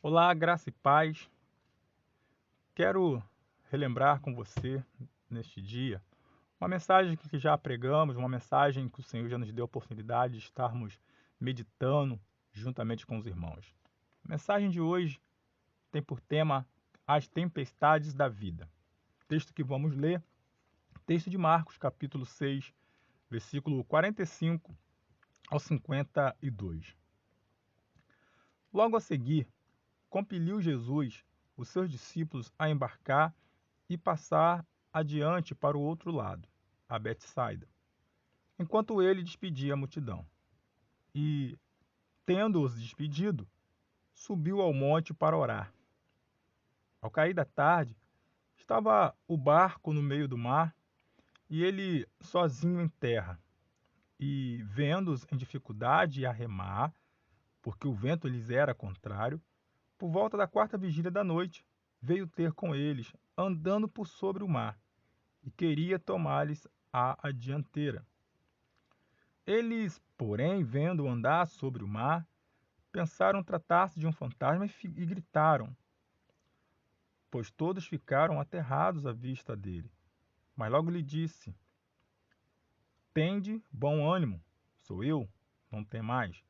Olá, graça e paz. Quero relembrar com você neste dia uma mensagem que já pregamos, uma mensagem que o Senhor já nos deu a oportunidade de estarmos meditando juntamente com os irmãos. A mensagem de hoje tem por tema as tempestades da vida. Texto que vamos ler, texto de Marcos, capítulo 6, versículo 45 ao 52. Logo a seguir, compeliu Jesus os seus discípulos a embarcar e passar adiante para o outro lado, a Betsaida, enquanto ele despedia a multidão. E, tendo-os despedido, subiu ao monte para orar. Ao cair da tarde, estava o barco no meio do mar e ele sozinho em terra. E, vendo-os em dificuldade a remar, porque o vento lhes era contrário, por volta da quarta vigília da noite, veio ter com eles, andando por sobre o mar, e queria tomar-lhes a dianteira. Eles, porém, vendo-o andar sobre o mar, pensaram tratar-se de um fantasma e gritaram, pois todos ficaram aterrados à vista dele. Mas logo lhe disse: Tende bom ânimo, sou eu, não temais.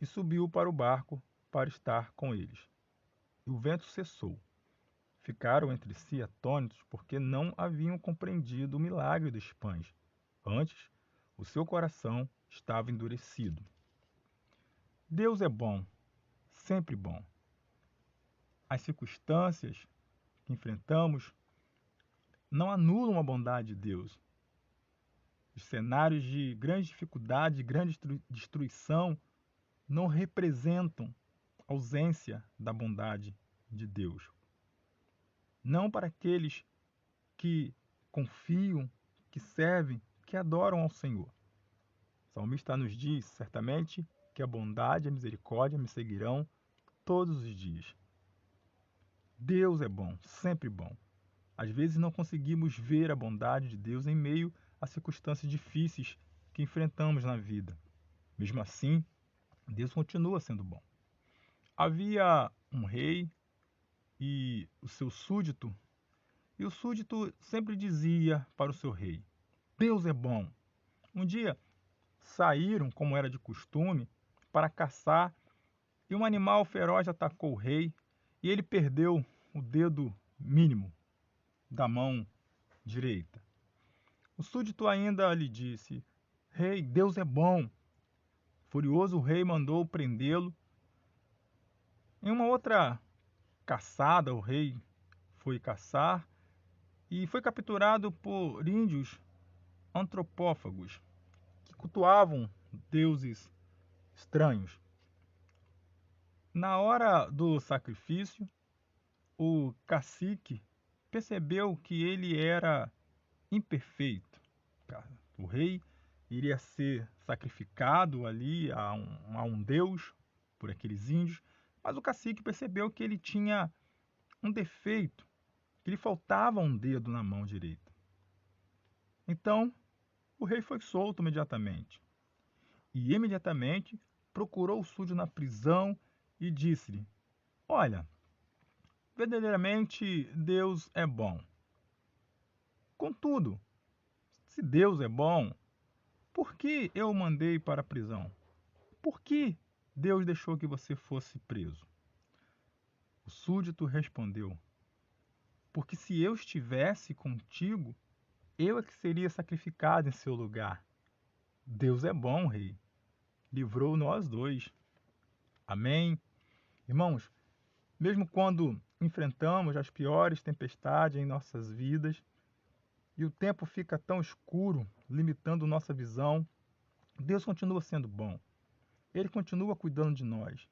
E subiu para o barco para estar com eles. E o vento cessou. Ficaram entre si atônitos, porque não haviam compreendido o milagre dos pães. Antes, o seu coração estava endurecido. Deus é bom, sempre bom. As circunstâncias que enfrentamos não anulam a bondade de Deus. Os cenários de grande dificuldade, de grande destruição, não representam a ausência da bondade de Deus. Não para aqueles que confiam, que servem, que adoram ao Senhor. O salmista nos diz, certamente, que a bondade e a misericórdia me seguirão todos os dias. Deus é bom, sempre bom. Às vezes não conseguimos ver a bondade de Deus em meio a circunstâncias difíceis que enfrentamos na vida. Mesmo assim, Deus continua sendo bom. Havia um rei e o seu súdito, e o súdito sempre dizia para o seu rei: Deus é bom. Um dia saíram, como era de costume, para caçar, e um animal feroz atacou o rei, e ele perdeu o dedo mínimo da mão direita. O súdito ainda lhe disse: Rei, Deus é bom. Furioso, o rei mandou prendê-lo. Em uma outra caçada, o rei foi caçar e foi capturado por índios antropófagos que cultuavam deuses estranhos. Na hora do sacrifício, o cacique percebeu que ele era imperfeito. O rei iria ser sacrificado ali a um deus por aqueles índios, mas o cacique percebeu que ele tinha um defeito, que lhe faltava um dedo na mão direita. Então, o rei foi solto imediatamente. E imediatamente procurou o súdito na prisão e disse-lhe: Olha, verdadeiramente Deus é bom. Contudo, se Deus é bom, por que eu o mandei para a prisão? Por que Deus deixou que você fosse preso? O súdito respondeu: Porque se eu estivesse contigo, eu é que seria sacrificado em seu lugar. Deus é bom, rei. Livrou nós dois. Amém. Irmãos, mesmo quando enfrentamos as piores tempestades em nossas vidas e o tempo fica tão escuro, limitando nossa visão, Deus continua sendo bom. Ele continua cuidando de nós.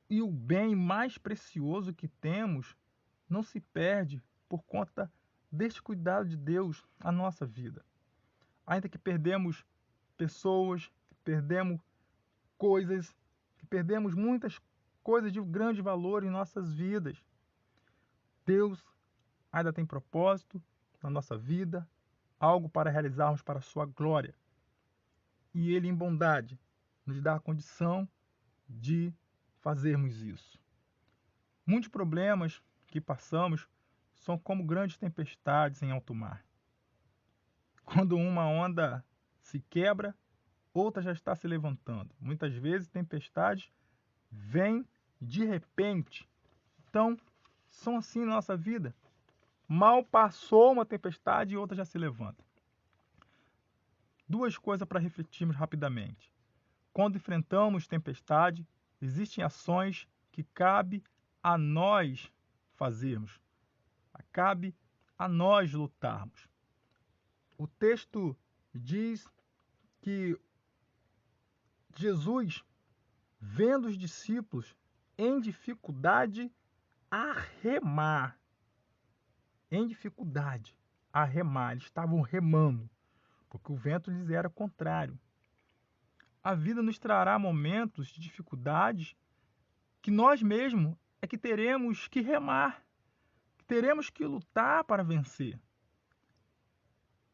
E o bem mais precioso que temos não se perde por conta deste cuidado de Deus à nossa vida. Ainda que perdemos pessoas, que perdemos coisas, que perdemos muitas coisas de grande valor em nossas vidas, Deus ainda tem propósito na nossa vida, algo para realizarmos para a sua glória. E Ele, em bondade, nos dá a condição de fazermos isso. Muitos problemas que passamos são como grandes tempestades em alto mar. Quando uma onda se quebra, outra já está se levantando. Muitas vezes tempestades vêm de repente. Então, são assim na nossa vida. Mal passou uma tempestade e outra já se levanta. Duas coisas para refletirmos rapidamente. Quando enfrentamos tempestade, existem ações que cabe a nós fazermos. Cabe a nós lutarmos. O texto diz que Jesus, vendo os discípulos em dificuldade a remar, eles estavam remando, porque o vento lhes era contrário. A vida nos trará momentos de dificuldades que nós mesmos é que teremos que remar, que teremos que lutar para vencer.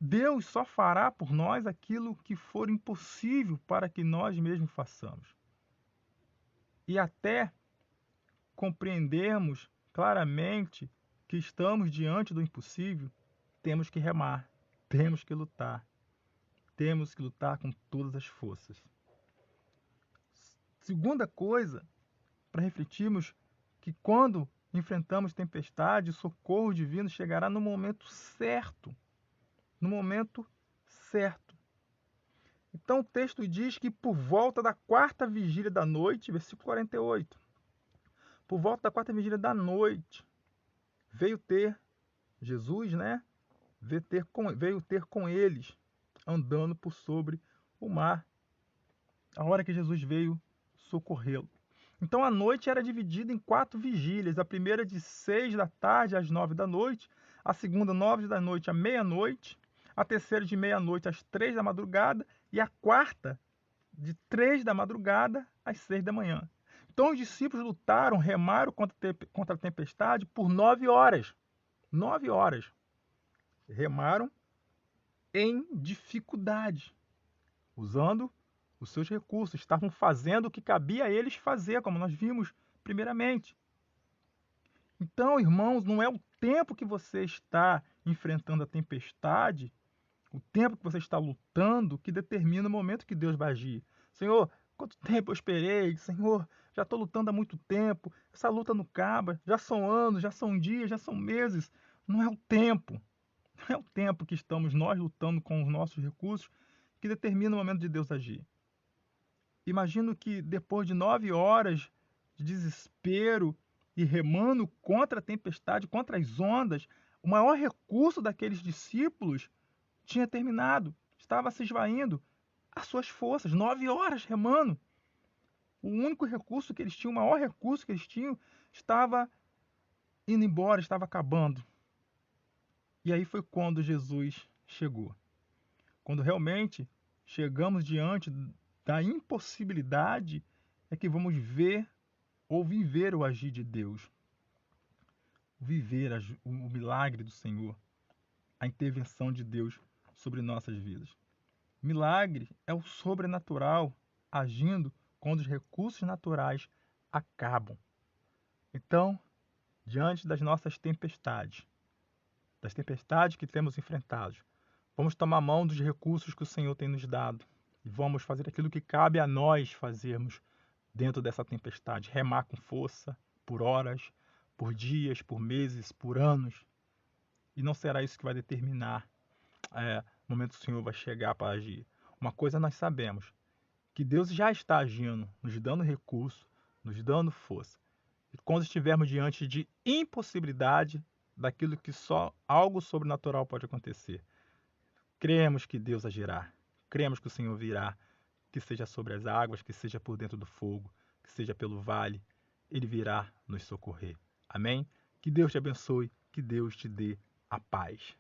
Deus só fará por nós aquilo que for impossível para que nós mesmos façamos. E até compreendermos claramente que estamos diante do impossível, temos que remar, temos que lutar com todas as forças. Segunda coisa, para refletirmos que quando enfrentamos tempestade, o socorro divino chegará no momento certo. No momento certo. Então o texto diz que por volta da quarta vigília da noite, versículo 48, por volta da quarta vigília da noite, veio ter Jesus, né? Veio ter com eles, andando por sobre o mar, a hora que Jesus veio socorrê-lo. Então a noite era dividida em 4 vigílias, a primeira de 6 da tarde às 9 da noite, a segunda 9 da noite à meia-noite, a terceira de meia-noite às 3 da madrugada e a quarta de 3 da madrugada às 6 da manhã. Então os discípulos lutaram, remaram contra a tempestade por 9 horas. 9 horas. Remaram em dificuldade, usando os seus recursos, estavam fazendo o que cabia a eles fazer, como nós vimos primeiramente. Então, irmãos, não é o tempo que você está enfrentando a tempestade, o tempo que você está lutando, que determina o momento que Deus vai agir. Senhor, quanto tempo eu esperei? Senhor, já estou lutando há muito tempo, essa luta não acaba, já são anos, já são dias, já são meses. Não é o tempo. Não é o tempo que estamos nós lutando com os nossos recursos que determina o momento de Deus agir. Imagino que depois de 9 horas de desespero e remando contra a tempestade, contra as ondas, o maior recurso daqueles discípulos tinha terminado, estava se esvaindo as suas forças. 9 horas remando. O único recurso que eles tinham, o maior recurso que eles tinham, estava indo embora, estava acabando. E aí foi quando Jesus chegou. Quando realmente chegamos diante da impossibilidade, é que vamos ver ou viver o agir de Deus, viver o milagre do Senhor, a intervenção de Deus sobre nossas vidas. Milagre é o sobrenatural agindo quando os recursos naturais acabam. Então, diante das nossas tempestades, das tempestades que temos enfrentado, vamos tomar mão dos recursos que o Senhor tem nos dado e vamos fazer aquilo que cabe a nós fazermos dentro dessa tempestade, remar com força, por horas, por dias, por meses, por anos. E não será isso que vai determinar o momento que o Senhor vai chegar para agir. Uma coisa nós sabemos, que Deus já está agindo, nos dando recurso, nos dando força. E quando estivermos diante de impossibilidade, daquilo que só algo sobrenatural pode acontecer, cremos que Deus agirá, cremos que o Senhor virá, que seja sobre as águas, que seja por dentro do fogo, que seja pelo vale, Ele virá nos socorrer. Amém? Que Deus te abençoe, que Deus te dê a paz.